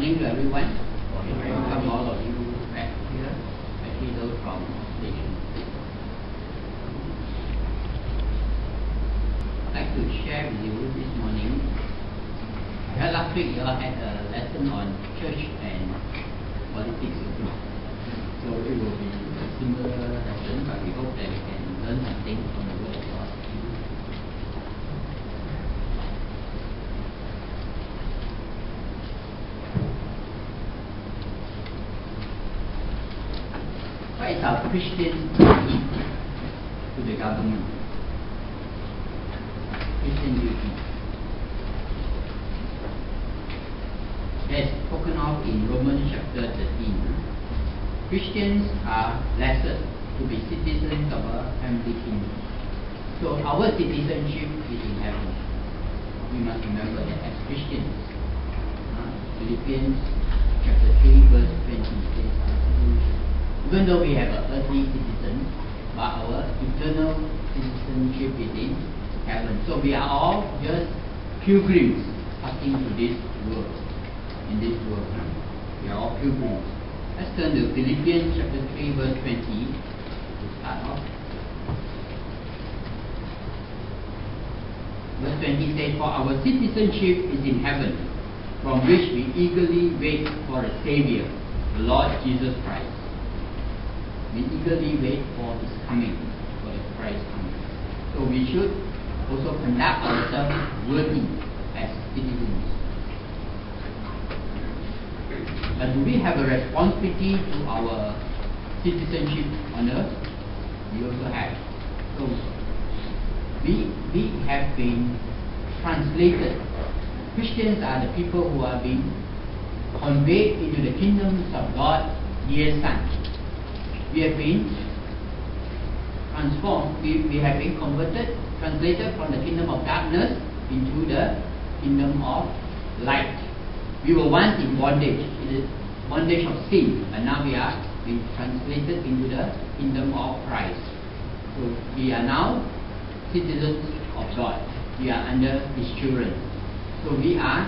Morning to everyone. Welcome all of you back here, especially those from station. I'd like to share with you this morning. Last week you all had a lesson on church and politics. So it will be a similar lesson, but we hope that we can learn something from the Word of God. What is our Christian duty to the government? Christian duty. That's spoken of in Romans chapter 13. Christians are blessed to be citizens of a heavenly kingdom. So our citizenship is in heaven. We must remember that as Christians. Philippians chapter 3 verse 20 says, even though we have an earthly citizen, but our eternal citizenship is in heaven. So we are all just pilgrims passing through this world. In this world, we are all pilgrims. Let's turn to Philippians chapter 3 verse 20 to start off. Verse 20 says, for our citizenship is in heaven, from which we eagerly wait for a Savior, the Lord Jesus Christ. We eagerly wait for His coming, for His Christ coming. So we should also conduct ourselves worthy as citizens. But do we have a responsibility to our citizenship on earth? We also have. So we have been translated. Christians are the people who are being conveyed into the kingdoms of God, dear Son. We have been transformed, we have been converted, translated from the kingdom of darkness into the kingdom of light. We were once in bondage, in the bondage of sin, but now we are being translated into the kingdom of Christ. So we are now citizens of God. We are under His children. So we are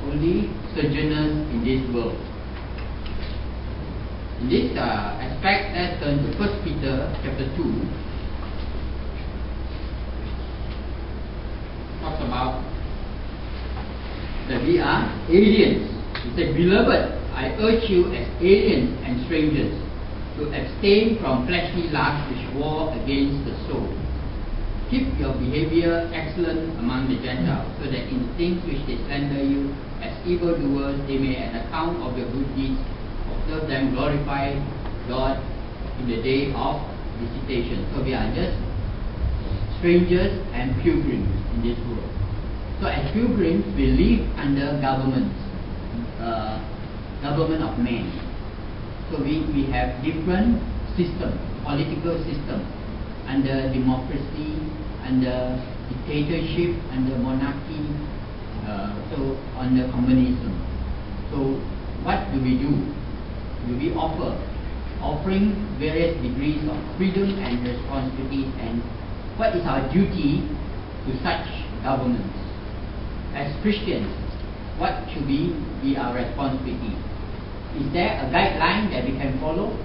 only sojourners in this world. In this aspect, let's turn to 1 Peter chapter 2. Talks about that we are aliens. It says, beloved, I urge you as aliens and strangers to abstain from fleshly lusts which war against the soul. Keep your behavior excellent among the Gentiles, so that in things which they slander you as evildoers, they may, on account of your good deeds, observe them glorify God in the day of visitation. So we are just strangers and pilgrims in this world. So as pilgrims, we live under government of men. So we have different systems, political systems, under democracy, under dictatorship, under monarchy, so under communism. So what do? We offering various degrees of freedom and responsibilities, and what is our duty to such governments? As Christians, what should be our responsibility? Is there a guideline that we can follow?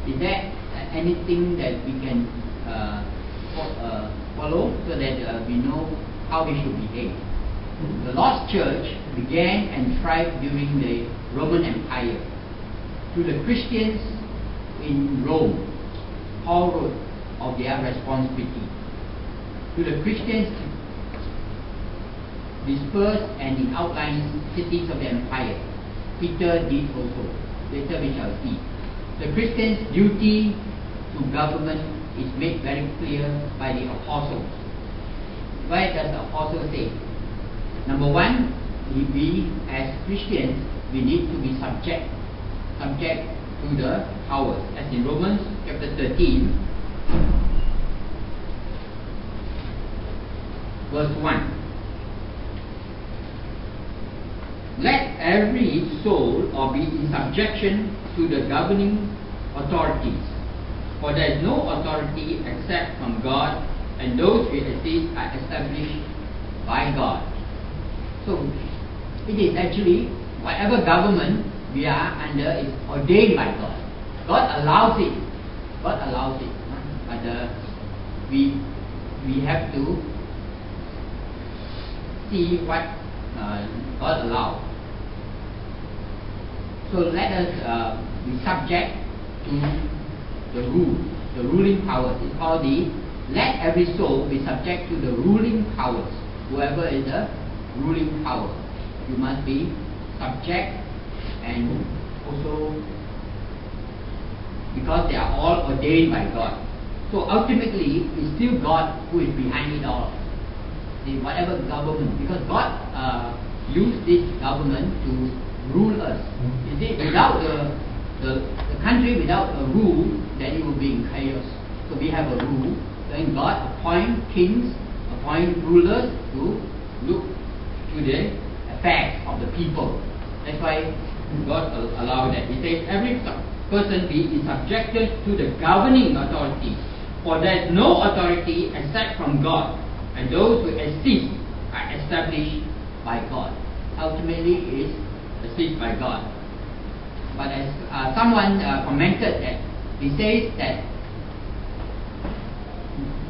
Is there anything that we can follow so that we know how we should behave? The lost church began and thrived during the Roman Empire. To the Christians in Rome, Paul wrote of their responsibility. To the Christians dispersed and in outlying cities of the empire, Peter did also. Later we shall see. The Christian's duty to government is made very clear by the apostles. Why does the apostle say? Number one, we as Christians, we need to be subject to the powers. As in Romans chapter 13, verse 1. Let every soul or be in subjection to the governing authorities, for there is no authority except from God, and those we exist are established by God. So it is actually whatever government we are under is ordained by God. God allows it. God allows it. But we have to see what God allows. So let us be subject to the ruling powers. It's called let every soul be subject to the ruling powers. Whoever is the ruling power, you must be subject, and also because they are all ordained by God. So ultimately, it's still God who is behind it all. See, whatever government, because God used this government to rule us. You see, without the country without a rule, then it will be in chaos. So we have a rule. Then God appoint kings, appoint rulers to look to the affairs of the people. That's why God allowed that. He says every person be subjected to the governing authority, for there is no authority except from God, and those who exist are established by God. Ultimately, it is established by God. But as someone commented that, he says that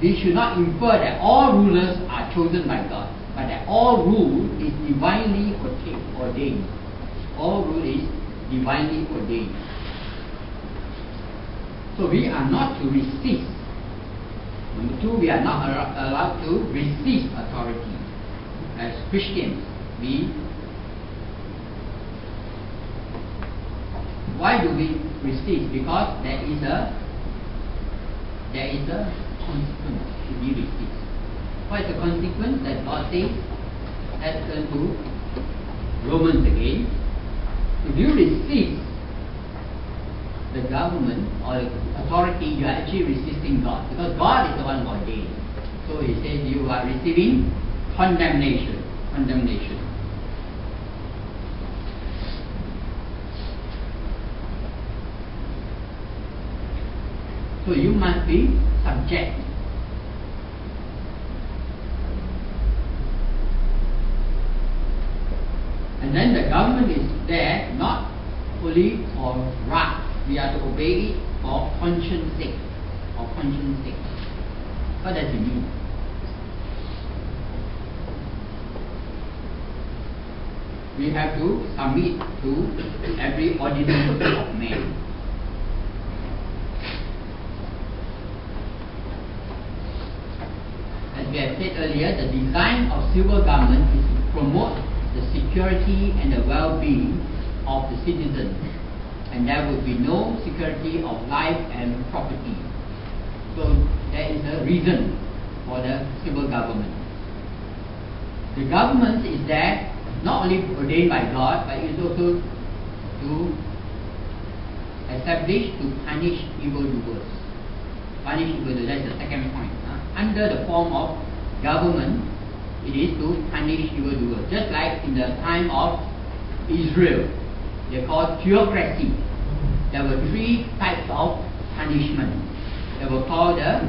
we should not infer that all rulers are chosen by God, but that all rule is divinely ordained. All rule is divinely ordained. So we are not to resist. Number two, we are not allowed to resist authority. As Christians, why do we resist? Because there is a consequence to be resist. What is the consequence that God says? Let's turn to Romans again. If you resist the government or the authority, you are actually resisting God, because God is the one who ordained. So he says you are receiving condemnation. So you must be subject. And then the government is there not only for wrath. We are to obey it for conscience sake. What does it mean? We have to submit to every ordinance of man. As we have said earlier, the design of civil government is to promote the security and the well-being of the citizens, and there would be no security of life and property. So there is a reason for the civil government. The government is there not only ordained by God, but it is also to establish, to punish evildoers. That's the second point. Under the form of government, it is to punish evildoers. Just like in the time of Israel, they called theocracy. There were three types of punishment. They were called the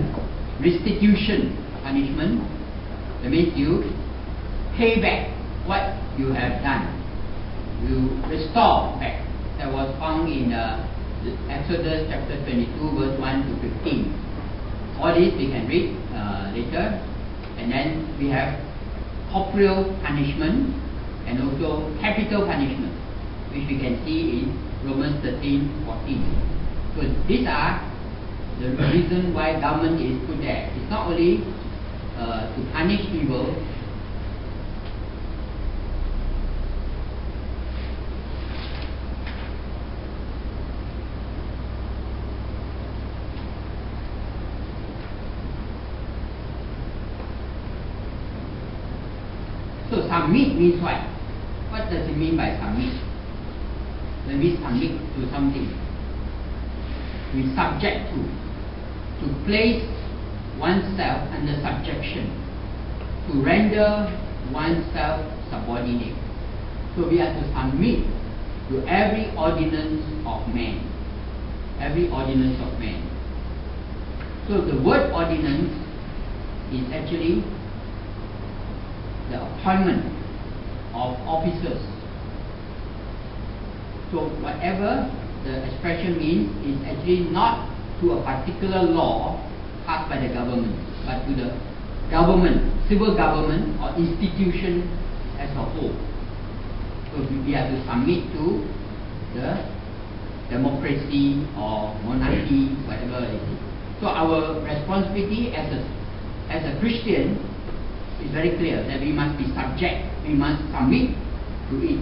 restitution punishment. That means you pay back what you have done. You restore back. That was found in Exodus chapter 22 verse 1 to 15. All this we can read later. And then we have corporeal punishment and also capital punishment, which we can see in Romans 13:14. So these are the reason why government is put there. It's not only to punish evil, so submit means what? What does it mean by submit? When we submit to something, we subject to place oneself under subjection, to render oneself subordinate. So we are to submit to every ordinance of man. Every ordinance of man. So the word ordinance is actually the appointment of officers So whatever the expression means is actually not to a particular law passed by the government, but to the government, civil government or institution as a whole. So we have to submit to the democracy or monarchy, whatever it is. So our responsibility as a Christian is very clear that we must be subject, we must submit to it.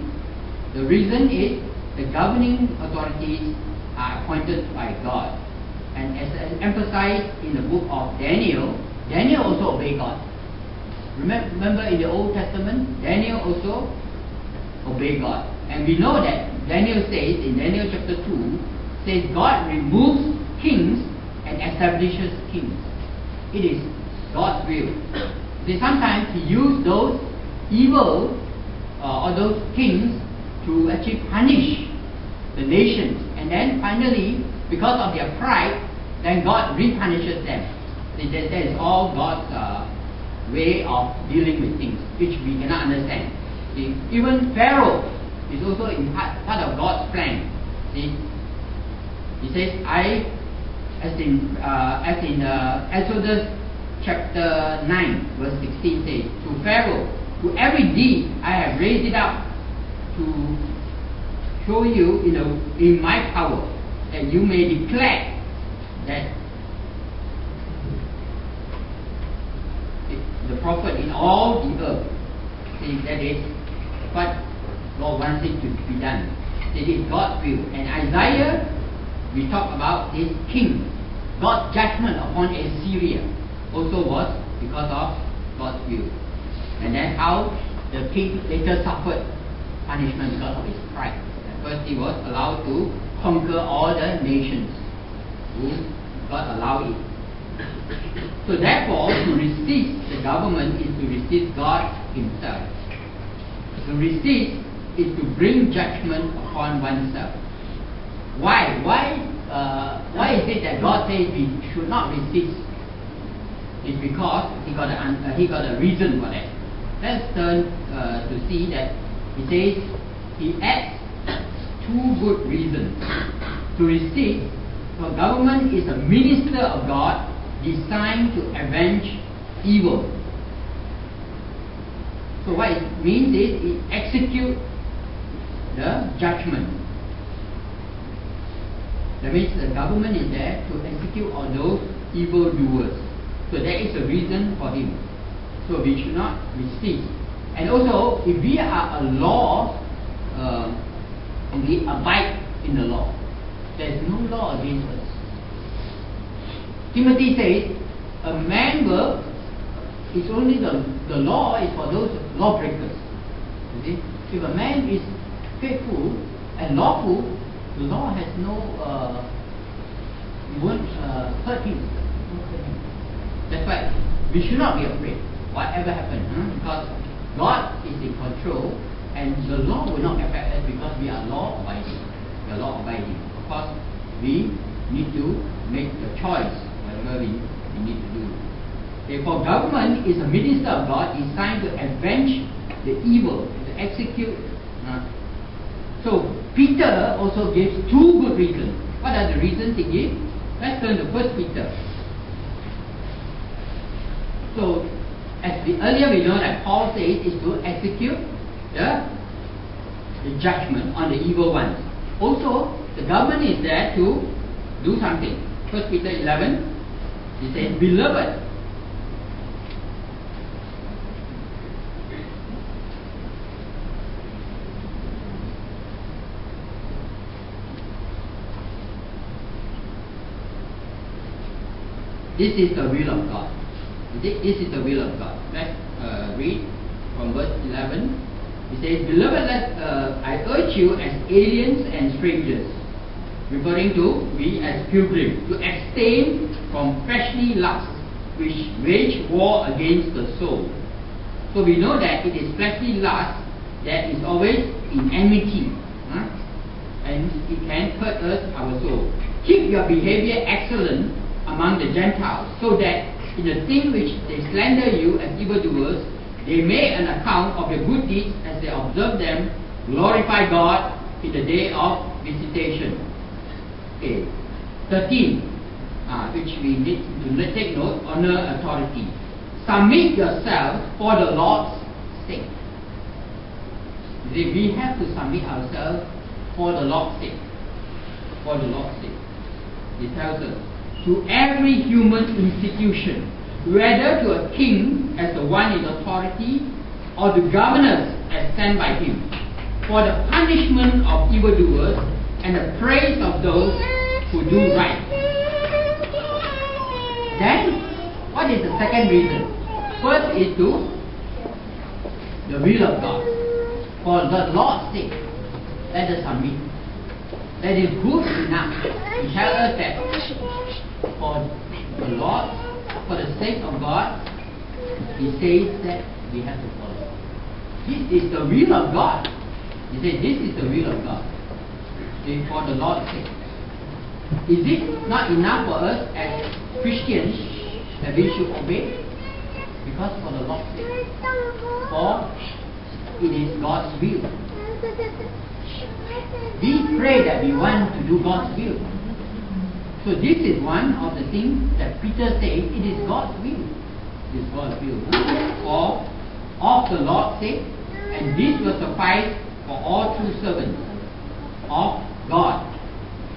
The reason is the governing authorities are appointed by God. And as emphasized in the book of Daniel, Daniel also obeyed God. Remember in the Old Testament, Daniel also obeyed God. And we know that Daniel says, in Daniel chapter 2, says God removes kings and establishes kings. It is God's will. See, sometimes He used those evil or those kings to actually punish the nations. And then finally, because of their pride, then God repunishes them. See, that is all God's way of dealing with things, which we cannot understand. See, even Pharaoh is also in part of God's plan. See, he says, as in Exodus chapter 9, verse 16 says, to Pharaoh, to every deed I have raised it up to show you in my power, that you may declare that the prophet in all the earth. See, that is what God wants it to be done. It is God's will. And Isaiah, we talk about this king. God's judgment upon Assyria also was because of God's will. And then how the king later suffered punishment because of his pride. At first he was allowed to conquer all the nations who God allowed it. So therefore, to resist the government is to resist God Himself. To resist is to bring judgment upon oneself. Why? Why is it that God says we should not resist? It's because He got a reason for that. Let's turn to see that He says He adds two good reasons to resist. So government is a minister of God designed to avenge evil. So what it means is it executes the judgment. That means the government is there to execute all those evildoers. So there is a reason for him. So we should not resist. And also, if we are a law, and we abide in the law, there is no law against us. Timothy says, a man will, it's only the law is for those lawbreakers. You see? If a man is faithful and lawful, the law has no, it won't hurt him. That's why we should not be afraid, whatever happens, because God is in control, and the law will not affect us because we are law abiding. We are law abiding. Of course, we need to make the choice, whatever we need to do. Therefore, government is a minister of God designed to avenge the evil, to execute. So, Peter also gives two good reasons. What are the reasons he gives? Let's turn to 1 Peter. So, earlier we know that Paul says is to execute the judgment on the evil ones. Also, the government is there to do something. 1 Peter 11, he says, Beloved, this is the will of God. This is the will of God. Let's read from verse 11. It says, Beloved, I urge you as aliens and strangers, referring to we as pilgrims, to abstain from fleshly lusts which wage war against the soul. So we know that it is fleshly lust that is always in enmity, and it can hurt us, our soul. Keep your behavior excellent among the Gentiles, so that in the thing which they slander you as evildoers, they may, on account of your good deeds as they observe them, glorify God in the day of visitation. Okay. 13, which we need to take note, honor authority. Submit yourself for the Lord's sake. We have to submit ourselves for the Lord's sake. For the Lord's sake. It tells us, to every human institution, whether to a king as the one in authority, or to governors as sent by him, for the punishment of evildoers and the praise of those who do right. Then, what is the second reason? First is to the will of God. For the Lord's sake, let us submit. That is good enough to tell us that for the Lord, for the sake of God, He says that we have to follow. This is the will of God. He said this is the will of God. For the Lord's sake. Is it not enough for us as Christians that we should obey? Because for the Lord's sake. For it is God's will. We pray that we want to do God's will. So this is one of the things that Peter said, it is God's will. It is God's will. For of the Lord's sake, and this will suffice for all true servants of God,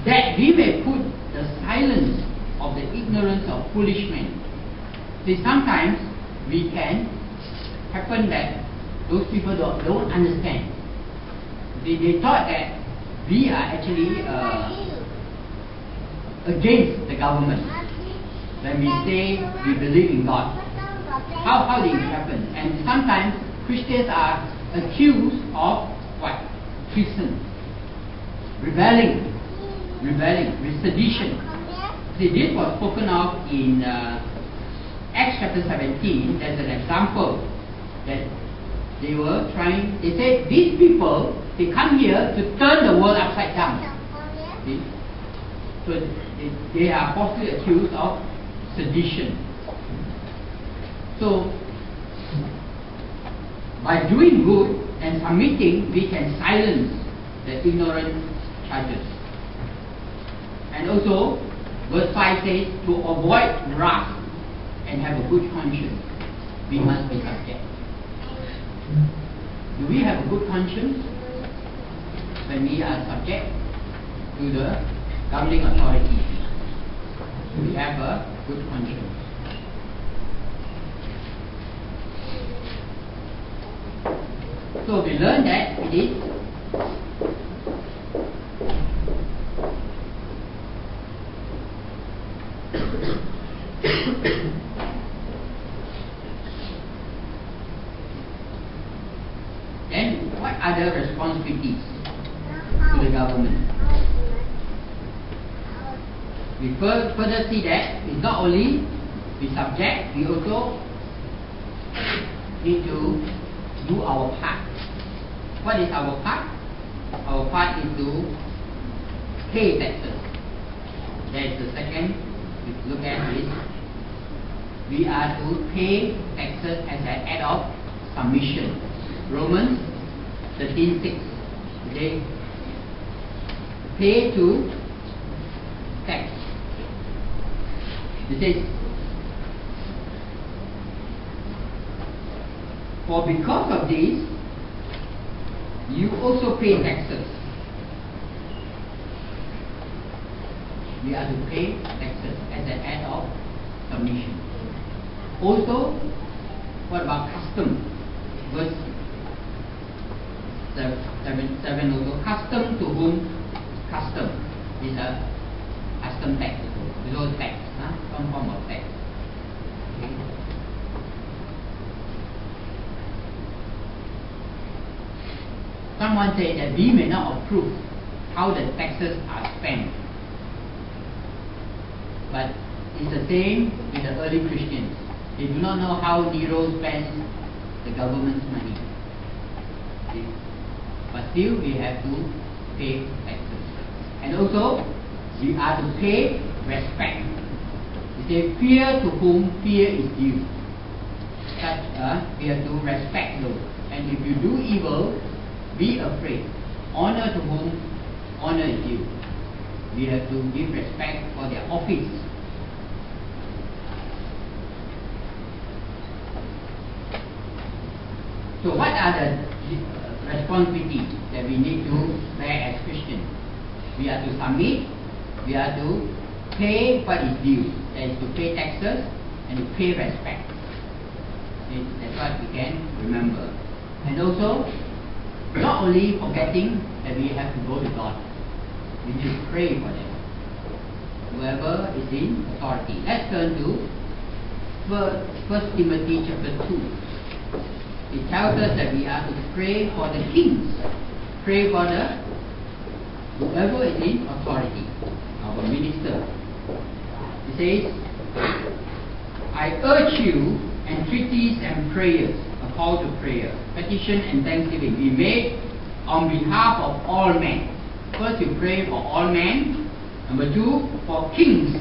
that we may put the silence of the ignorance of foolish men. See, sometimes we can happen that those people don't understand. They thought that we are actually against the government when we say we believe in God. How did it happen? And sometimes Christians are accused of what? Treason, rebelling, with sedition. See, this was spoken of in Acts chapter 17. There's an example that they were trying. They said these people, they come here to turn the world upside down. See? So they are falsely accused of sedition. So by doing good and submitting, we can silence the ignorant charges. And also, verse 5 says, to avoid wrath and have a good conscience, we must be subject. Do we have a good conscience when we are subject to the governing authority? Do we have a good conscience? So we learn that it is then what are the responsibilities to the government? We further see that it's not only we subject, we also need to do our part. What is our part? Our part is to pay taxes. That is the second. If you look at this, we are to pay taxes as an act of submission. Romans 13:6. Okay. Pay to tax. It says, for because of this, you also pay taxes. We are to pay taxes as an act of submission. Also, what about custom? Verse 7 also, custom to whom custom is a custom tax, below tax, some form of tax. Okay. Someone said that we may not approve how the taxes are spent, but it's the same with the early Christians. They do not know how Nero spends the government's money. Okay. But still we have to pay taxes. And also, we are to pay respect. They say, fear to whom fear is due. We have to respect those. And if you do evil, be afraid honor to whom honor is due. We have to give respect for their office. So what are the responsibilities that we need to bear as Christians? We are to submit, we are to pay what is due, that is to pay taxes and to pay respect. That's what we can remember. And also, not only forgetting that we have to go to God, we need to pray for them, whoever is in authority. Let's turn to 1 Timothy chapter 2. It tells us that we are to pray for the kings, pray for the whoever is in authority, our minister. It says, I urge you, entreaties and prayers, a call to prayer, petition and thanksgiving be made on behalf of all men. First, you pray for all men. Number 2, for kings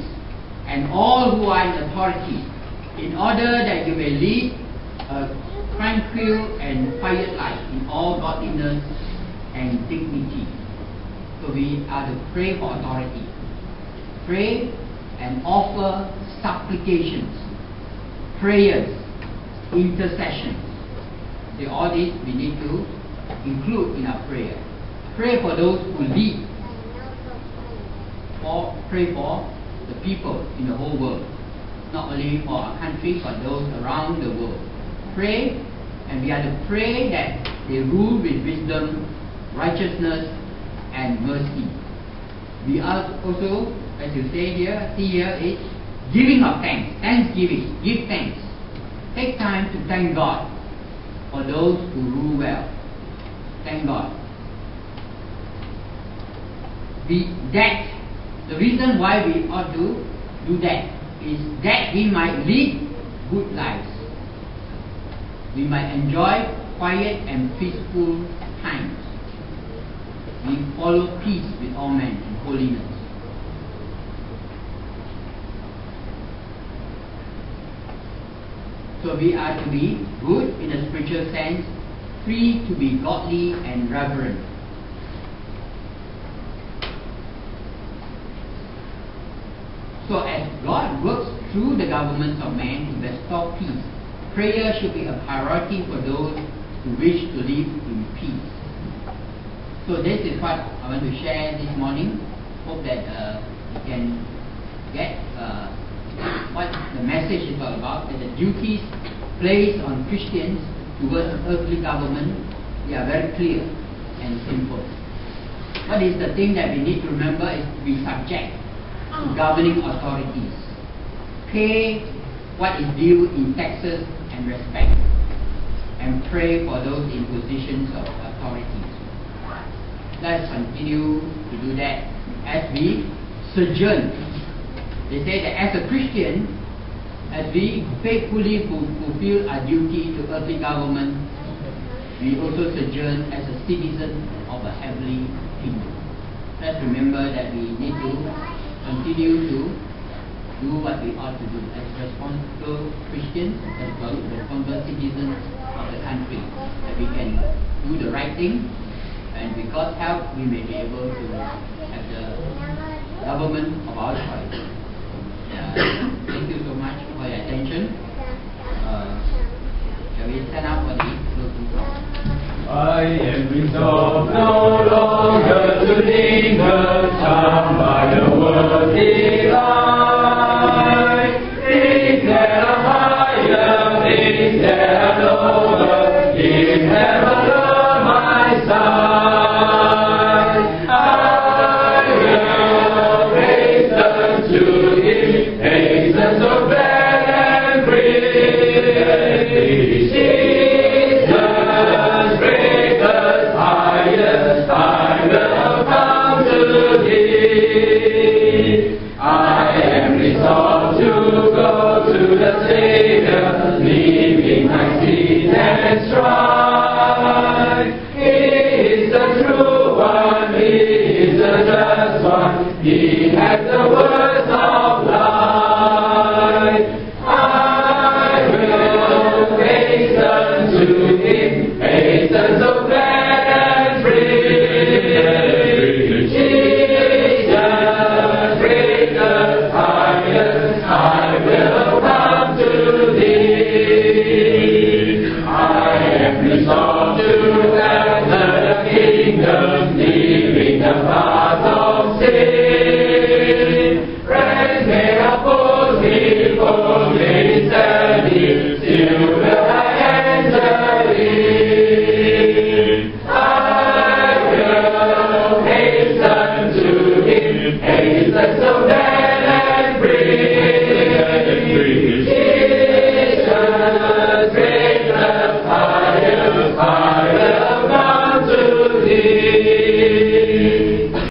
and all who are in authority, in order that you may lead a tranquil and quiet life in all godliness and dignity. So we are to pray for authority. Pray and offer supplications, prayers, intercessions. So all these we need to include in our prayer. Pray for those who lead. Pray for the people in the whole world. Not only for our country, but those around the world. Pray, and we are to pray that they rule with wisdom, righteousness, and mercy. We are also, as you see here is giving of thanks, thanksgiving, give thanks. Take time to thank God for those who rule well. Thank God. The reason why we ought to do that is that we might lead good lives. We might enjoy quiet and peaceful times. We follow peace with all men and holiness. So we are to be good in a spiritual sense, free to be godly and reverent. So as God works through the governments of man to restore peace, prayer should be a priority for those who wish to live in peace. So this is what I want to share this morning. Hope that you can get what the message is all about, that the duties placed on Christians towards earthly government, they are very clear and simple. What is the thing that we need to remember is to be subject to governing authorities. Pay what is due in taxes and respect, and pray for those in positions of authority. Let's continue to do that as we sojourn. They say that as a Christian, as we faithfully fulfill our duty to earthly government, we also sojourn as a citizen of a heavenly kingdom. Let's remember that we need to continue to do what we ought to do as responsible Christians, as responsible citizens of the country, that we can do the right thing, and with God's help we may be able to have the government of our choice. Thank you so much for your attention. Shall we stand up for the closing song? I am resolved no longer to linger, charmed by the worldly life. Things that are higher, things that are lower, in heaven on my side. I will hasten to Him, hasten so glad and free. Savior, leaving my seat and strive. He is the true one, He is the just one, He has the word.